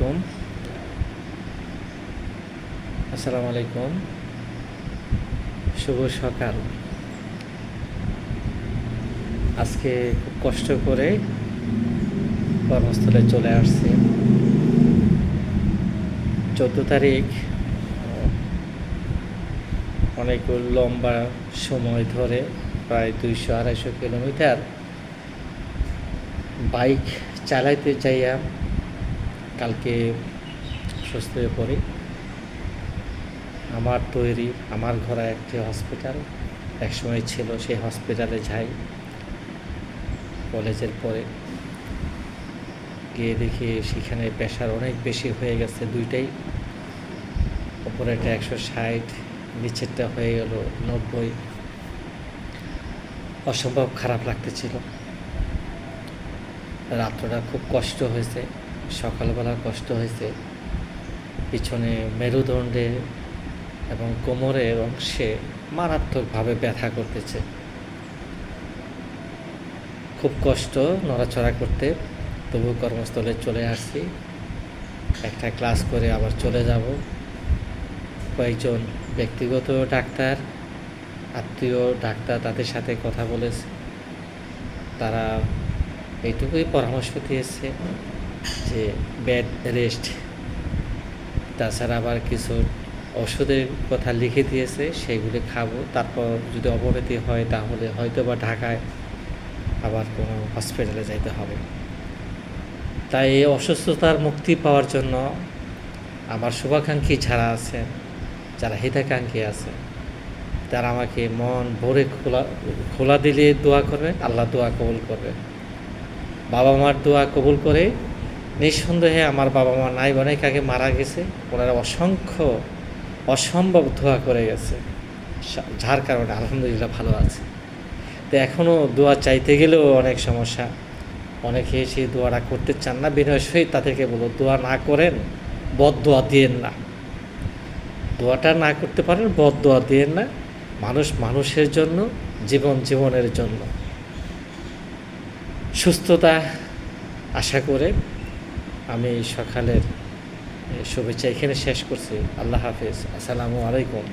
আলাইকুম। আসসালামু আলাইকুম। শুভ সকাল। আজকে খুব কষ্ট করে কর্মস্থলে চলে আসছি। 14 তারিখ অনেক লম্বা সময় ধরে প্রায় 200-250 কিলোমিটার বাইক চালাইতে যাইয়া কালকে অসুস্থ হয়ে পড়ি। আমার ঘরে একটি হসপিটাল একসময় ছিল, সেই হসপিটালে যাই। কলেজের পরে গিয়ে দেখি সেখানে প্রেশার অনেক বেশি হয়ে গেছে, দুইটাই। উপরেরটা 160, নিচেরটা হয়ে গেল 90। অসম্ভব খারাপ লাগতেছিল। রাত্রটা খুব কষ্ট হয়েছে, সকালবেলা কষ্ট হয়েছে। পিছনে মেরুদণ্ডে এবং কোমরের অংশে মারাত্মকভাবে ব্যথা করতেছে। খুব কষ্ট নড়াচড়া করতে, তবু কর্মস্থলে চলে আসছি। একটা ক্লাস করে আবার চলে যাব। কয়েকজন ব্যক্তিগত ডাক্তার, আত্মীয় ডাক্তার, তাদের সাথে কথা বলেছে। তারা এইটুকুই পরামর্শ দিয়েছে যে বেড রেস্ট, তাছাড়া আবার কিছু ওষুধের কথা লিখে দিয়েছে, সেগুলি খাবো। তারপর যদি অবনতি হয় তাহলে হয়তো বা ঢাকায় আবার কোনো হসপিটালে যাইতে হবে। তাই এই অসুস্থতার মুক্তি পাওয়ার জন্য আমার শুভাকাঙ্ক্ষী যারা আছেন, যারা হিতাকাঙ্ক্ষী আছে, তারা আমাকে মন ভরে খোলা দিলে দোয়া করবে, আল্লাহ দোয়া কবুল করবে। বাবা মার দোয়া কবুল করে। নিঃসন্দেহে আমার বাবা মা নাই অনেক আগে মারা গেছে, ওনারা অসম্ভব দোয়া করে গেছে, যার কারণে আলহামদুলিল্লাহ ভালো আছে। তো এখনও দোয়া চাইতে গেলেও অনেক সমস্যা। অনেকে সেই দোয়াটা করতে চান না। বিনয় সহিত তাদেরকে বলো, দোয়া না করেন, বদদোয়া দিয়েন না। দোয়াটা না করতে পারেন, বদদোয়া দিয়েন না। মানুষ মানুষের জন্য, জীবনের জন্য। সুস্থতা আশা করে আমি সকালের শুভেচ্ছা এখানে শেষ করছি। আল্লাহ হাফেজ। আসসালামু আলাইকুম।